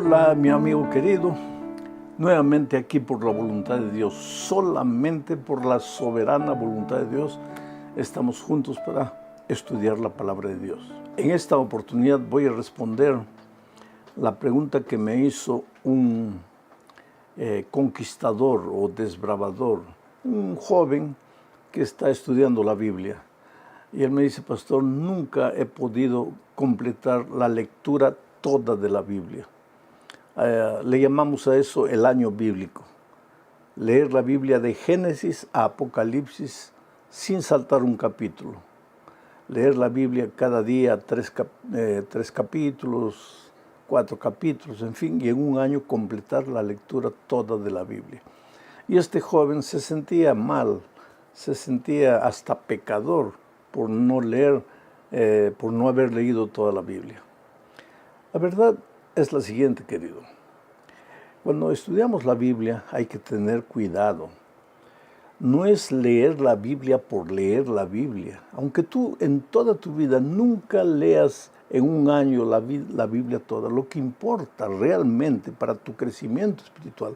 Hola, mi amigo querido, nuevamente aquí por la voluntad de Dios, solamente por la soberana voluntad de Dios, estamos juntos para estudiar la palabra de Dios. En esta oportunidad voy a responder la pregunta que me hizo un conquistador o desbravador, un joven que está estudiando la Biblia. Y él me dice: pastor, nunca he podido completar la lectura toda de la Biblia. Le llamamos a eso el año bíblico. Leer la Biblia de Génesis a Apocalipsis sin saltar un capítulo. Leer la Biblia cada día, tres capítulos, 4 capítulos, en fin, y en un año completar la lectura toda de la Biblia. Y este joven se sentía mal, se sentía hasta pecador por no leer, por no haber leído toda la Biblia. La verdad es la siguiente, querido. Cuando estudiamos la Biblia hay que tener cuidado. No es leer la Biblia por leer la Biblia. Aunque tú en toda tu vida nunca leas en un año la Biblia toda, lo que importa realmente para tu crecimiento espiritual,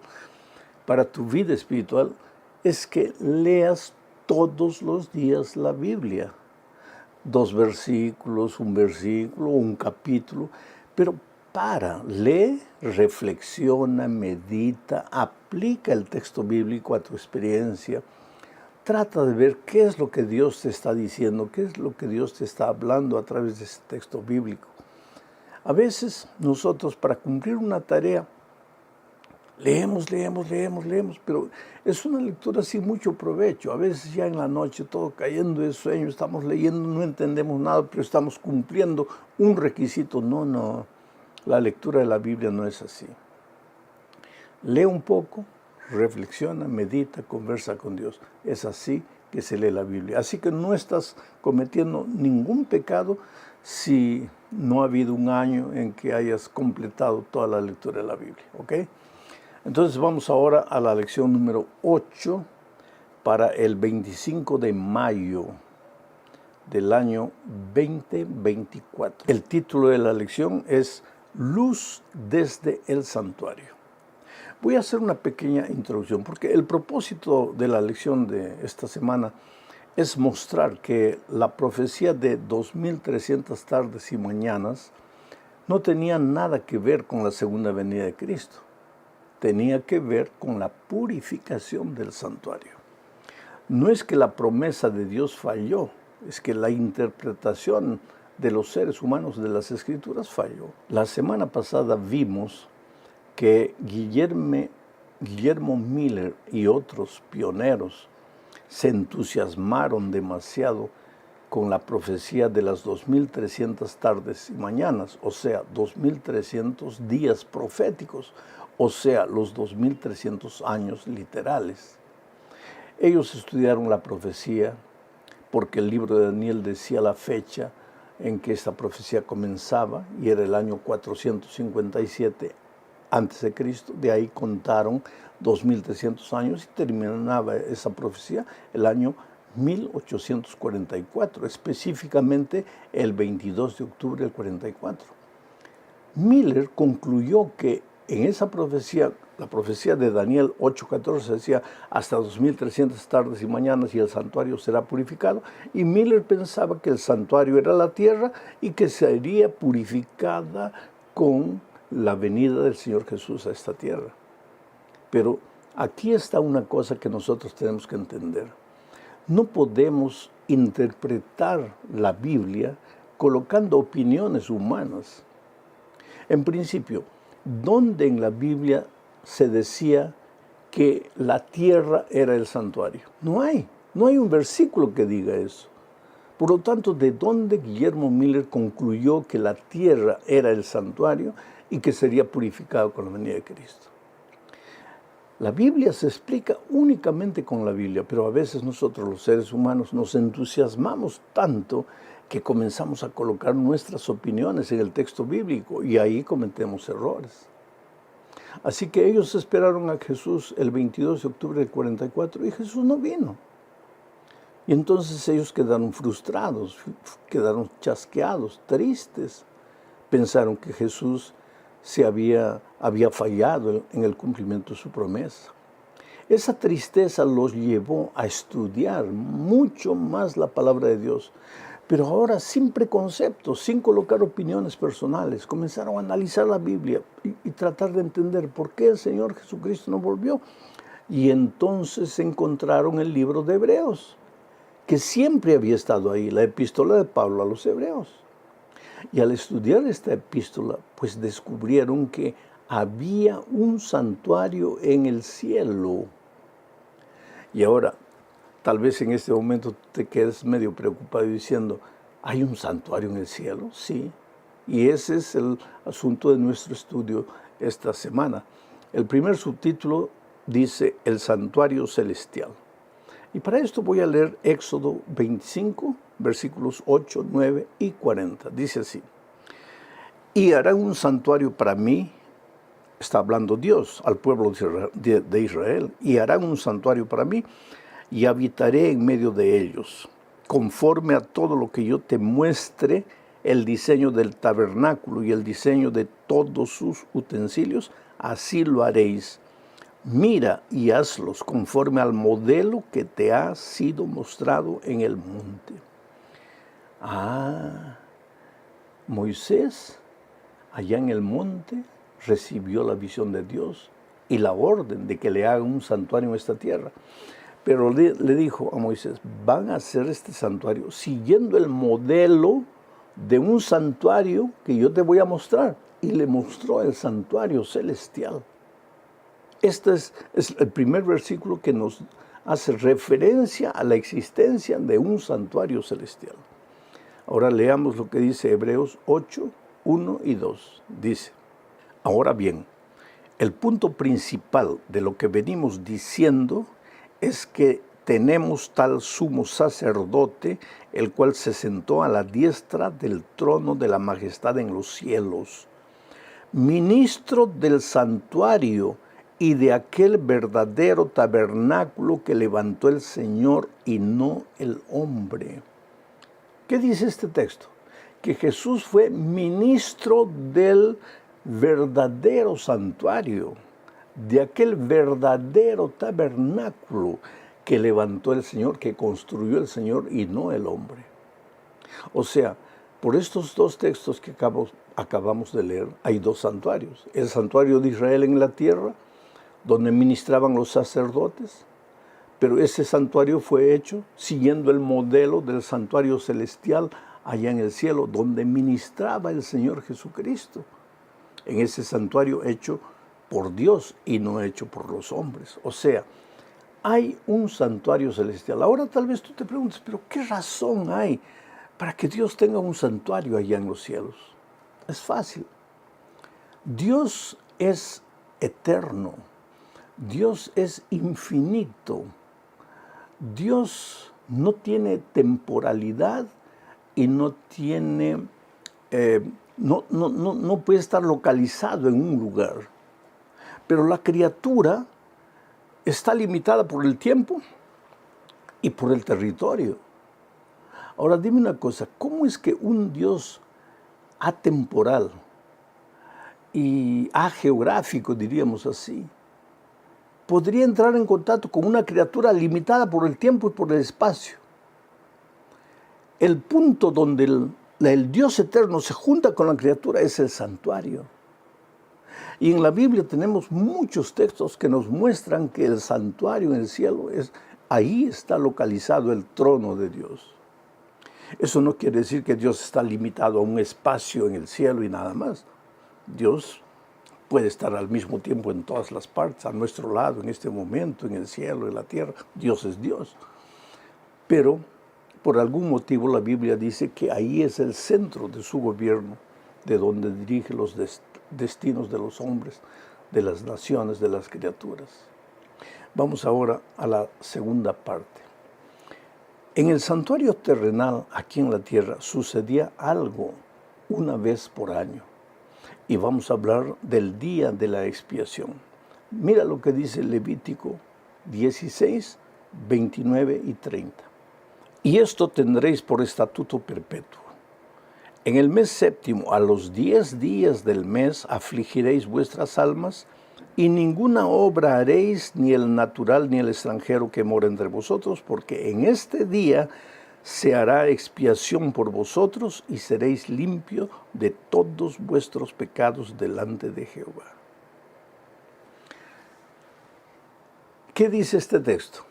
para tu vida espiritual, es que leas todos los días la Biblia. 2 versículos, un versículo, un capítulo, pero lee, reflexiona, medita, aplica el texto bíblico a tu experiencia. Trata de ver qué es lo que Dios te está diciendo, qué es lo que Dios te está hablando a través de ese texto bíblico. A veces nosotros, para cumplir una tarea, leemos, pero es una lectura sin mucho provecho. A veces ya en la noche, todo cayendo de sueño, estamos leyendo, no entendemos nada, pero estamos cumpliendo un requisito. No, la lectura de la Biblia no es así. Lee un poco, reflexiona, medita, conversa con Dios. Es así que se lee la Biblia. Así que no estás cometiendo ningún pecado si no ha habido un año en que hayas completado toda la lectura de la Biblia, ¿ok? Entonces vamos ahora a la lección número 8 para el 25 de mayo del año 2024. El título de la lección es Luz desde el Santuario. Voy a hacer una pequeña introducción porque el propósito de la lección de esta semana es mostrar que la profecía de 2300 tardes y mañanas no tenía nada que ver con la segunda venida de Cristo. Tenía que ver con la purificación del santuario. No es que la promesa de Dios falló, es que la interpretación de los seres humanos de las Escrituras falló. La semana pasada vimos que Guillermo Miller y otros pioneros se entusiasmaron demasiado con la profecía de las 2300 tardes y mañanas, o sea, 2300 días proféticos, o sea, los 2300 años literales. Ellos estudiaron la profecía porque el libro de Daniel decía la fecha en que esta profecía comenzaba, y era el año 457 a.C. De ahí contaron 2300 años y terminaba esa profecía el año 1844, específicamente el 22 de octubre del 44. Miller concluyó que en esa profecía, la profecía de Daniel 8:14 decía hasta 2300 tardes y mañanas y el santuario será purificado, y Miller pensaba que el santuario era la tierra y que sería purificada con la venida del Señor Jesús a esta tierra. Pero aquí está una cosa que nosotros tenemos que entender. No podemos interpretar la Biblia colocando opiniones humanas. En principio, ¿dónde en la Biblia se decía que la tierra era el santuario? No hay un versículo que diga eso. Por lo tanto, ¿de dónde Guillermo Miller concluyó que la tierra era el santuario y que sería purificado con la venida de Cristo? La Biblia se explica únicamente con la Biblia, pero a veces nosotros los seres humanos nos entusiasmamos tanto que comenzamos a colocar nuestras opiniones en el texto bíblico y ahí cometemos errores. Así que ellos esperaron a Jesús el 22 de octubre del 44 y Jesús no vino. Y entonces ellos quedaron frustrados, quedaron chasqueados, tristes. Pensaron que Jesús había fallado en el cumplimiento de su promesa. Esa tristeza los llevó a estudiar mucho más la palabra de Dios. Pero ahora, sin preconceptos, sin colocar opiniones personales, comenzaron a analizar la Biblia y tratar de entender por qué el Señor Jesucristo no volvió. Y entonces encontraron el libro de Hebreos, que siempre había estado ahí, la epístola de Pablo a los Hebreos. Y al estudiar esta epístola, pues descubrieron que había un santuario en el cielo. Y ahora, tal vez en este momento te quedes medio preocupado diciendo, ¿hay un santuario en el cielo? Sí. Y ese es el asunto de nuestro estudio esta semana. El primer subtítulo dice, el santuario celestial. Y para esto voy a leer Éxodo 25, versículos 8, 9 y 40. Dice así, y harán un santuario para mí, está hablando Dios al pueblo de Israel, y harán un santuario para mí, y habitaré en medio de ellos, conforme a todo lo que yo te muestre, el diseño del tabernáculo y el diseño de todos sus utensilios, así lo haréis. Mira y hazlos conforme al modelo que te ha sido mostrado en el monte. Moisés, allá en el monte, recibió la visión de Dios y la orden de que le haga un santuario en esta tierra. Pero le dijo a Moisés, van a hacer este santuario siguiendo el modelo de un santuario que yo te voy a mostrar. Y le mostró el santuario celestial. Este es el primer versículo que nos hace referencia a la existencia de un santuario celestial. Ahora leamos lo que dice Hebreos 8, 1 y 2. Dice, ahora bien, el punto principal de lo que venimos diciendo es que tenemos tal sumo sacerdote, el cual se sentó a la diestra del trono de la majestad en los cielos, ministro del santuario y de aquel verdadero tabernáculo que levantó el Señor y no el hombre. ¿Qué dice este texto? Que Jesús fue ministro del verdadero santuario, de aquel verdadero tabernáculo que levantó el Señor, que construyó el Señor y no el hombre. O sea, por estos dos textos que acabamos de leer, hay dos santuarios. El santuario de Israel en la tierra, donde ministraban los sacerdotes, pero ese santuario fue hecho siguiendo el modelo del santuario celestial allá en el cielo, donde ministraba el Señor Jesucristo, en ese santuario hecho por Dios y no hecho por los hombres. O sea, hay un santuario celestial. Ahora tal vez tú te preguntes, pero ¿qué razón hay para que Dios tenga un santuario allá en los cielos? Es fácil. Dios es eterno. Dios es infinito. Dios no tiene temporalidad y no tiene, no puede estar localizado en un lugar. Pero la criatura está limitada por el tiempo y por el territorio. Ahora dime una cosa, ¿cómo es que un Dios atemporal y ageográfico, diríamos así, podría entrar en contacto con una criatura limitada por el tiempo y por el espacio? El punto donde el Dios eterno se junta con la criatura es el santuario. Y en la Biblia tenemos muchos textos que nos muestran que el santuario en el cielo ahí está localizado el trono de Dios. Eso no quiere decir que Dios está limitado a un espacio en el cielo y nada más. Dios puede estar al mismo tiempo en todas las partes, a nuestro lado, en este momento, en el cielo, en la tierra. Dios es Dios. Pero por algún motivo la Biblia dice que ahí es el centro de su gobierno, de donde dirige los destinos de los hombres, de las naciones, de las criaturas. Vamos ahora a la segunda parte. En el santuario terrenal, aquí en la tierra, sucedía algo una vez por año. Y vamos a hablar del día de la expiación. Mira lo que dice Levítico 16, 29 y 30. Y esto tendréis por estatuto perpetuo. En el mes séptimo, a los 10 días del mes, afligiréis vuestras almas, y ninguna obra haréis, ni el natural ni el extranjero que mora entre vosotros, porque en este día se hará expiación por vosotros, y seréis limpios de todos vuestros pecados delante de Jehová. ¿Qué dice este texto?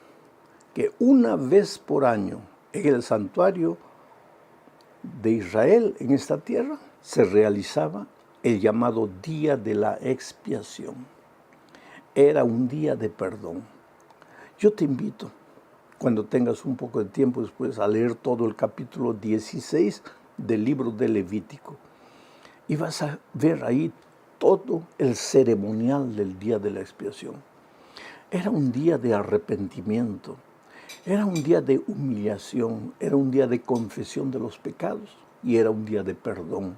Que una vez por año en el santuario de Israel, en esta tierra, se realizaba el llamado Día de la Expiación. Era un día de perdón. Yo te invito, cuando tengas un poco de tiempo después, a leer todo el capítulo 16 del libro de Levítico. Y vas a ver ahí todo el ceremonial del Día de la Expiación. Era un día de arrepentimiento. Era un día de humillación, era un día de confesión de los pecados y era un día de perdón.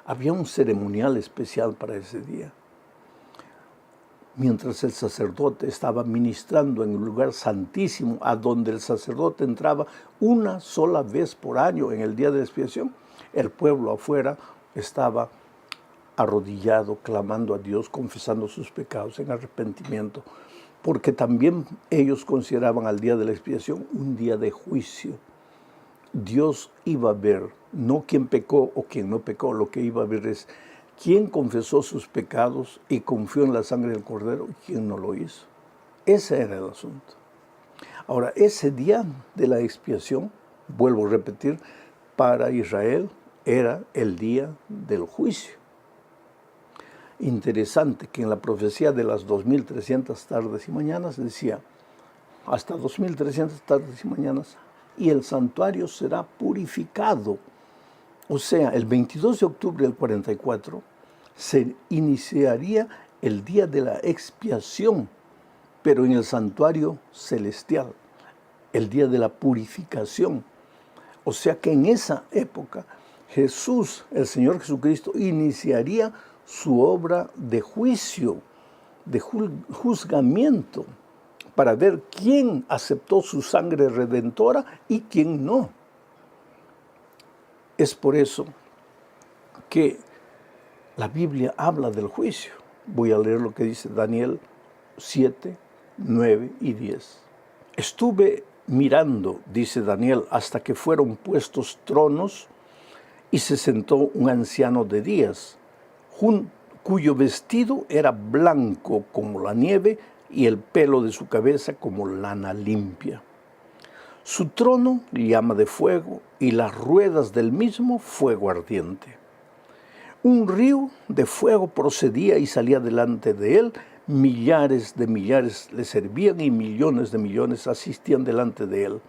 Había un ceremonial especial para ese día. Mientras el sacerdote estaba ministrando en un lugar santísimo, a donde el sacerdote entraba una sola vez por año en el día de la expiación, el pueblo afuera estaba arrodillado, clamando a Dios, confesando sus pecados en arrepentimiento, porque también ellos consideraban al día de la expiación un día de juicio. Dios iba a ver, no quién pecó o quién no pecó, lo que iba a ver es quién confesó sus pecados y confió en la sangre del Cordero y quién no lo hizo. Ese era el asunto. Ahora, ese día de la expiación, vuelvo a repetir, para Israel era el día del juicio. Interesante que en la profecía de las 2300 tardes y mañanas decía, hasta 2300 tardes y mañanas, y el santuario será purificado. O sea, el 22 de octubre del 44 se iniciaría el día de la expiación, pero en el santuario celestial, el día de la purificación. O sea que en esa época Jesús, el Señor Jesucristo, iniciaría su obra de juicio, de juzgamiento, para ver quién aceptó su sangre redentora y quién no. Es por eso que la Biblia habla del juicio. Voy a leer lo que dice Daniel 7, 9 y 10. Estuve mirando, dice Daniel, hasta que fueron puestos tronos y se sentó un anciano de días, cuyo vestido era blanco como la nieve y el pelo de su cabeza como lana limpia. Su trono llama de fuego y las ruedas del mismo fuego ardiente. Un río de fuego procedía y salía delante de él, millares de millares le servían y millones de millones asistían delante de él.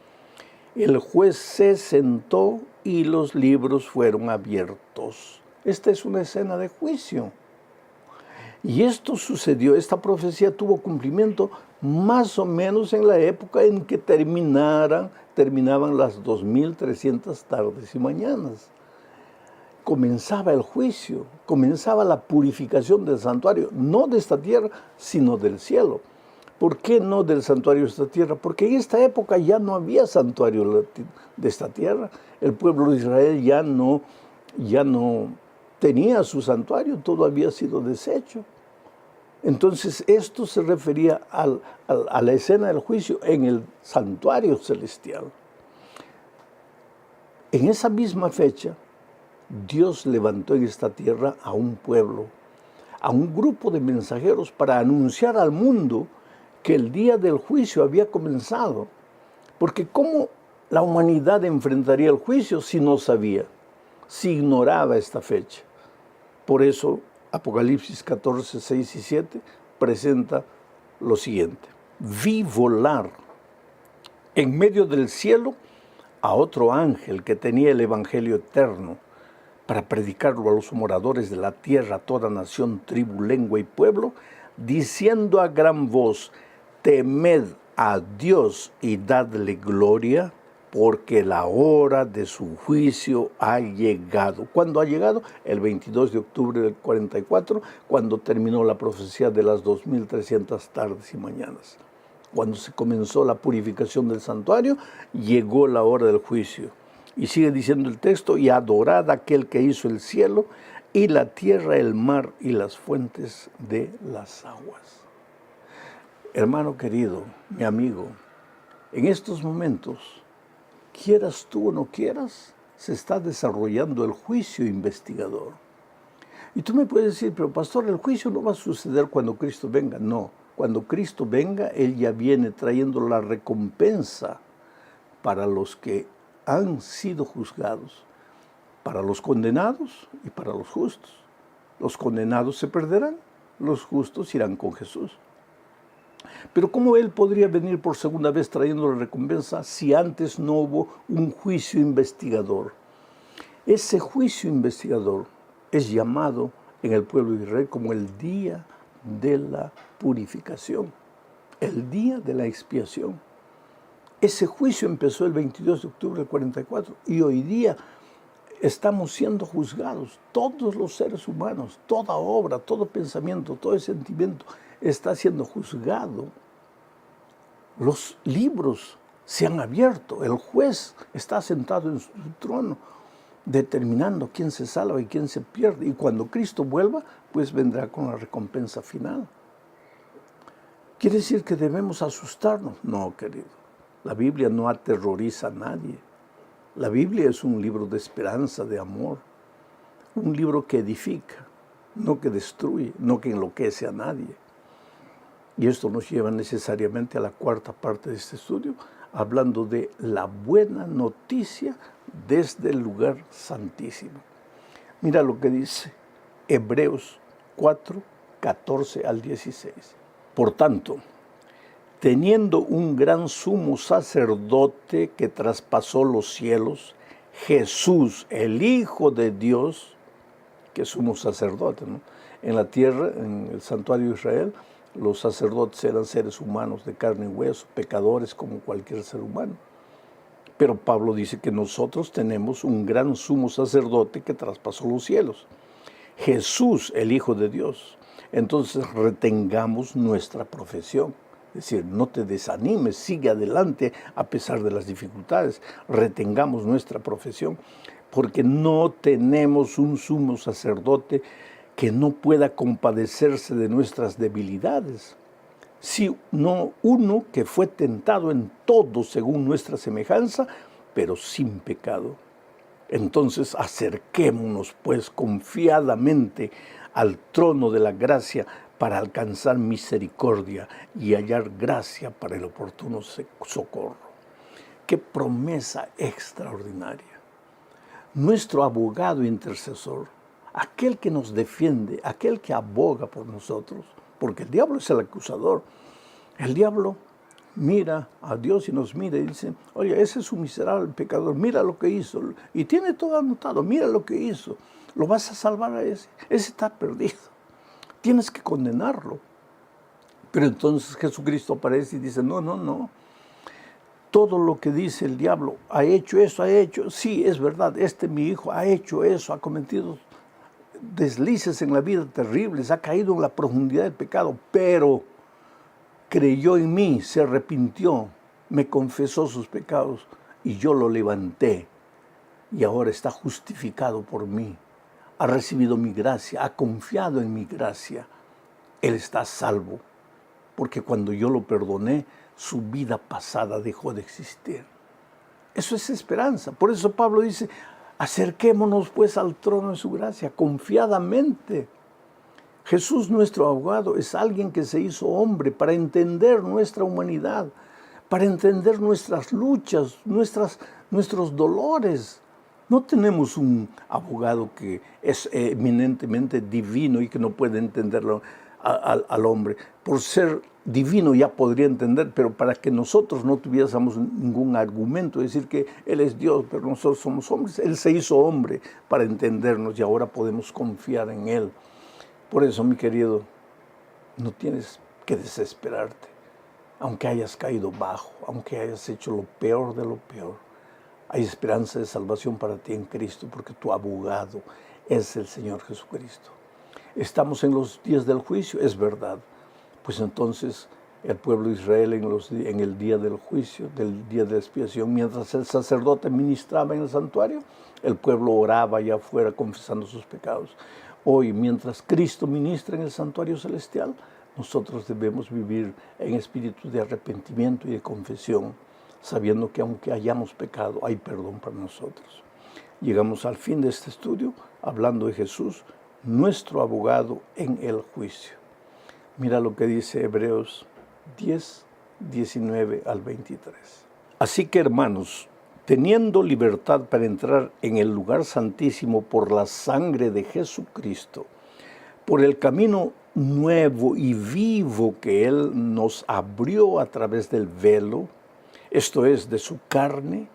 El juez se sentó y los libros fueron abiertos. Esta es una escena de juicio. Y esto sucedió, esta profecía tuvo cumplimiento más o menos en la época en que terminaban las 2300 tardes y mañanas. Comenzaba el juicio, comenzaba la purificación del santuario, no de esta tierra, sino del cielo. ¿Por qué no del santuario de esta tierra? Porque en esta época ya no había santuario de esta tierra. El pueblo de Israel ya no tenía su santuario, todo había sido deshecho. Entonces esto se refería a la escena del juicio en el santuario celestial. En esa misma fecha, Dios levantó en esta tierra a un pueblo, a un grupo de mensajeros para anunciar al mundo que el día del juicio había comenzado. Porque ¿cómo la humanidad enfrentaría el juicio si no sabía, si ignoraba esta fecha? Por eso Apocalipsis 14, 6 y 7 presenta lo siguiente. Vi volar en medio del cielo a otro ángel que tenía el evangelio eterno para predicarlo a los moradores de la tierra, toda nación, tribu, lengua y pueblo, diciendo a gran voz, temed a Dios y dadle gloria, porque la hora de su juicio ha llegado. ¿Cuándo ha llegado? El 22 de octubre del 44, cuando terminó la profecía de las 2300 tardes y mañanas. Cuando se comenzó la purificación del santuario, llegó la hora del juicio. Y sigue diciendo el texto, y adorad a aquel que hizo el cielo y la tierra, el mar y las fuentes de las aguas. Hermano querido, mi amigo, en estos momentos, quieras tú o no quieras, se está desarrollando el juicio investigador. Y tú me puedes decir, pero pastor, el juicio no va a suceder cuando Cristo venga. No, cuando Cristo venga, Él ya viene trayendo la recompensa para los que han sido juzgados, para los condenados y para los justos. Los condenados se perderán, los justos irán con Jesús. Pero ¿cómo Él podría venir por segunda vez trayendo la recompensa si antes no hubo un juicio investigador? Ese juicio investigador es llamado en el pueblo de Israel como el día de la purificación, el día de la expiación. Ese juicio empezó el 22 de octubre del 44 y hoy día estamos siendo juzgados. Todos los seres humanos, toda obra, todo pensamiento, todo sentimiento está siendo juzgado. Los libros se han abierto, el juez está sentado en su trono, determinando quién se salva y quién se pierde. Y cuando Cristo vuelva, pues vendrá con la recompensa final. ¿Quiere decir que debemos asustarnos? No, querido. La Biblia no aterroriza a nadie. La Biblia es un libro de esperanza, de amor. Un libro que edifica, no que destruye, no que enloquece a nadie. Y esto nos lleva necesariamente a la cuarta parte de este estudio, hablando de la buena noticia desde el lugar santísimo. Mira lo que dice Hebreos 4, 14 al 16. Por tanto, teniendo un gran sumo sacerdote que traspasó los cielos, Jesús, el Hijo de Dios, que es sumo sacerdote, ¿no? En la tierra, en el santuario de Israel, los sacerdotes eran seres humanos de carne y hueso, pecadores como cualquier ser humano. Pero Pablo dice que nosotros tenemos un gran sumo sacerdote que traspasó los cielos. Jesús, el Hijo de Dios. Entonces retengamos nuestra profesión. Es decir, no te desanimes, sigue adelante a pesar de las dificultades. Retengamos nuestra profesión, porque no tenemos un sumo sacerdote que no pueda compadecerse de nuestras debilidades, sino uno que fue tentado en todo según nuestra semejanza, pero sin pecado. Entonces acerquémonos pues confiadamente al trono de la gracia para alcanzar misericordia y hallar gracia para el oportuno socorro. ¡Qué promesa extraordinaria! Nuestro abogado intercesor, aquel que nos defiende, aquel que aboga por nosotros, porque el diablo es el acusador. El diablo mira a Dios y nos mira y dice, oye, ese es un miserable pecador, mira lo que hizo. Y tiene todo anotado, mira lo que hizo. Lo vas a salvar a ese está perdido. Tienes que condenarlo. Pero entonces Jesucristo aparece y dice, no. Todo lo que dice el diablo, ha hecho eso, sí, es verdad, mi hijo ha hecho eso, ha cometido deslices en la vida terribles, ha caído en la profundidad del pecado, pero creyó en mí, se arrepintió, me confesó sus pecados y yo lo levanté y ahora está justificado por mí, ha recibido mi gracia, ha confiado en mi gracia, él está salvo, porque cuando yo lo perdoné, su vida pasada dejó de existir. Eso es esperanza. Por eso Pablo dice, acerquémonos pues al trono de su gracia, confiadamente. Jesús, nuestro abogado, es alguien que se hizo hombre para entender nuestra humanidad, para entender nuestras luchas, nuestros dolores. No tenemos un abogado que es eminentemente divino y que no puede entenderlo al hombre. Por ser divino ya podría entender, pero para que nosotros no tuviésemos ningún argumento, decir que Él es Dios, pero nosotros somos hombres, Él se hizo hombre para entendernos y ahora podemos confiar en Él. Por eso, mi querido, no tienes que desesperarte, aunque hayas caído bajo, aunque hayas hecho lo peor de lo peor. Hay esperanza de salvación para ti en Cristo, porque tu abogado es el Señor Jesucristo. Estamos en los días del juicio, es verdad. Pues entonces el pueblo de Israel en el día del juicio, del día de la expiación, mientras el sacerdote ministraba en el santuario, el pueblo oraba allá afuera confesando sus pecados. Hoy, mientras Cristo ministra en el santuario celestial, nosotros debemos vivir en espíritu de arrepentimiento y de confesión, sabiendo que aunque hayamos pecado, hay perdón para nosotros. Llegamos al fin de este estudio hablando de Jesús, nuestro abogado en el juicio. Mira lo que dice Hebreos 10, 19 al 23. Así que, hermanos, teniendo libertad para entrar en el lugar santísimo por la sangre de Jesucristo, por el camino nuevo y vivo que Él nos abrió a través del velo, esto es, de su carne,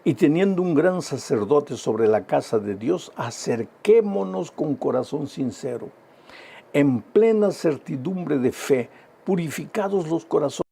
y teniendo un gran sacerdote sobre la casa de Dios, acerquémonos con corazón sincero, en plena certidumbre de fe, purificados los corazones